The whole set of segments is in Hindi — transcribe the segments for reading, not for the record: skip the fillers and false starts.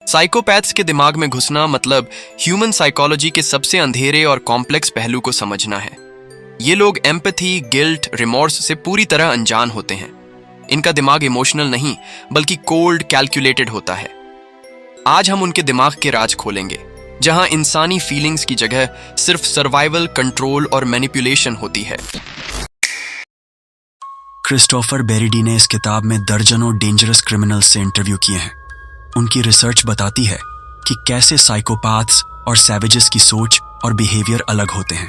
साइकोपैथ्स के दिमाग में घुसना मतलब ह्यूमन साइकोलॉजी के सबसे अंधेरे और कॉम्प्लेक्स पहलू को समझना है। ये लोग एम्पैथी, गिल्ट, रिमॉर्स से पूरी तरह अनजान होते हैं। इनका दिमाग इमोशनल नहीं बल्कि कोल्ड, कैलकुलेटेड होता है। आज हम उनके दिमाग के राज खोलेंगे, जहां इंसानी फीलिंग्स की जगह सिर्फ सर्वाइवल, कंट्रोल और मैनिपुलेशन होती है। क्रिस्टोफर बेरिडी ने इस किताब में दर्जनों डेंजरस क्रिमिनल्स से इंटरव्यू किए हैं। उनकी रिसर्च बताती है कि कैसे साइकोपैथ्स और सैवेजेस की सोच और बिहेवियर अलग होते हैं।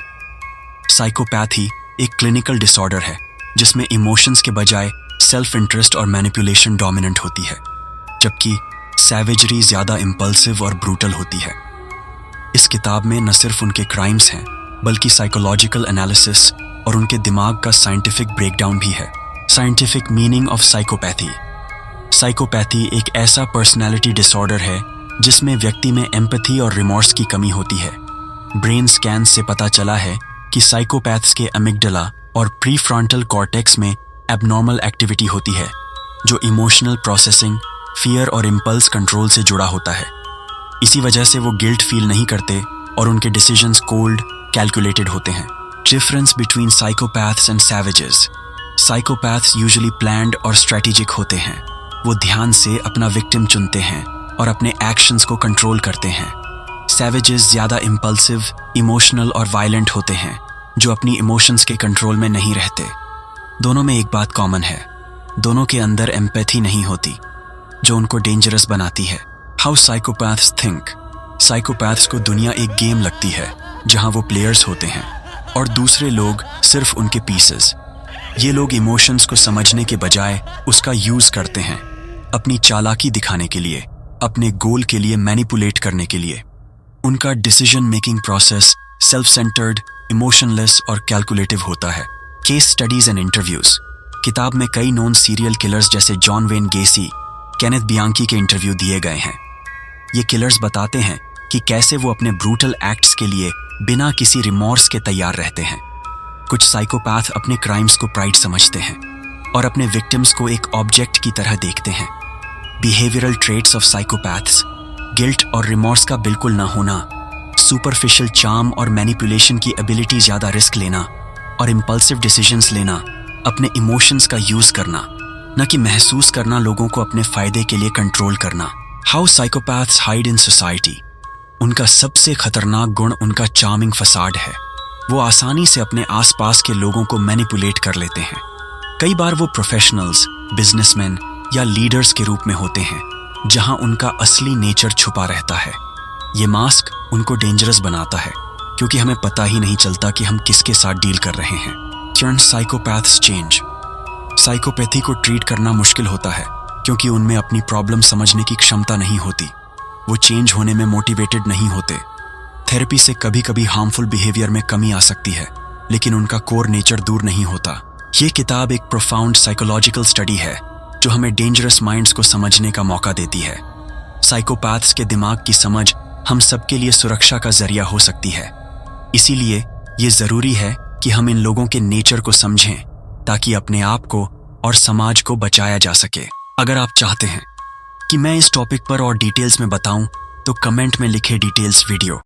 साइकोपैथी एक क्लिनिकल डिसऑर्डर है जिसमें इमोशंस के बजाय सेल्फ इंटरेस्ट और मैनिपुलेशन डोमिनेंट होती है, जबकि सैवेजरी ज्यादा इंपल्सिव और ब्रूटल होती है। इस किताब में न सिर्फ उनके क्राइम्स हैं बल्कि साइकोलॉजिकल एनालिसिस और उनके दिमाग का साइंटिफिक ब्रेकडाउन भी है। Scientific meaning of psychopathy. Psychopathy एक ऐसा पर्सनैलिटी डिसऑर्डर है जिसमें व्यक्ति में एम्पैथी और रिमॉर्स की कमी होती है। ब्रेन स्कैन से पता चला है कि साइकोपैथ्स के अमिगडाला और प्रीफ्रंटल कॉर्टेक्स में एबनॉर्मल एक्टिविटी होती है, जो इमोशनल प्रोसेसिंग, फियर और इम्पल्स कंट्रोल से जुड़ा होता है। इसी वजह से वो गिल्ट फील नहीं करते और उनके डिसीजंस कोल्ड, कैलकुलेटेड होते हैं। Difference between psychopaths and savages. Psychopaths usually planned और स्ट्रेटेजिक होते हैं। वो ध्यान से अपना विक्टिम चुनते हैं और अपने एक्शंस को कंट्रोल करते हैं। सैवेजेस ज्यादा इम्पल्सिव, इमोशनल और वायलेंट होते हैं, जो अपनी इमोशंस के कंट्रोल में नहीं रहते। दोनों में एक बात कॉमन है, दोनों के अंदर एम्पैथी नहीं होती, जो उनको डेंजरस बनाती है। How psychopaths think. साइकोपैथ्स को दुनिया एक गेम लगती है जहां वो प्लेयर्स होते हैं और दूसरे लोग सिर्फ उनके पीसेस। ये लोग इमोशंस को समझने के बजाय उसका यूज करते हैं, अपनी चालाकी दिखाने के लिए, अपने गोल के लिए मैनिपुलेट करने के लिए। उनका decision making process self centred, emotionless और कैलकुलेटिव होता है। Case studies and interviews. किताब में कई नोन सीरियल किलर्स जैसे जॉन वेन गेसी, केनेथ बियांकी के इंटरव्यू दिए गए हैं। ये किलर्स बताते हैं कि कैसे वो अपने ब्रूटल एक्ट्स के लिए बिना किसी रिमॉर्स के तैयार रहते हैं। कुछ साइकोपैथ अपने क्राइम्स को प्राइड समझते हैं और अपने विक्टिम्स को एक ऑब्जेक्ट की तरह देखते हैं। Behavioural traits of psychopaths. Guilt और रिमॉर्स का बिल्कुल ना होना, सुपरफिशियल चार्म और मैनिपुलेशन की एबिलिटी, ज्यादा रिस्क लेना और इम्पल्सिव डिसीजंस लेना, अपने इमोशंस का यूज करना, न कि महसूस करना, लोगों को अपने फायदे के लिए कंट्रोल करना। How psychopaths hide in society. उनका सबसे खतरनाक गुण उनका चार्मिंग फसाड है। वो आसानी से अपने आसपास के लोगों को मैनिपुलेट कर लेते हैं। कई बार वो प्रोफेशनल्स, बिजनेसमैन या लीडर्स के रूप में होते हैं, जहां उनका असली नेचर छुपा रहता है। ये मास्क उनको डेंजरस बनाता है क्योंकि हमें पता ही नहीं चलता कि हम किसके साथ डील कर रहे हैं। Turn psychopaths change. साइकोपैथी को ट्रीट करना मुश्किल होता है क्योंकि उनमें अपनी प्रॉब्लम समझने की क्षमता नहीं होती। वो चेंज होने में मोटिवेटेड नहीं होते। थेरेपी से कभी कभी हार्मफुल बिहेवियर में कमी आ सकती है, लेकिन उनका कोर नेचर दूर नहीं होता। ये किताब एक प्रोफाउंड साइकोलॉजिकल स्टडी है जो हमें डेंजरस माइंड्स को समझने का मौका देती है। साइकोपैथ्स के दिमाग की समझ हम सबके लिए सुरक्षा का जरिया हो सकती है। इसीलिए ये जरूरी है कि हम इन लोगों के नेचर को समझें ताकि अपने आप को और समाज को बचाया जा सके। अगर आप चाहते हैं कि मैं इस टॉपिक पर और डिटेल्स में बताऊं तो कमेंट में लिखे डिटेल्स वीडियो।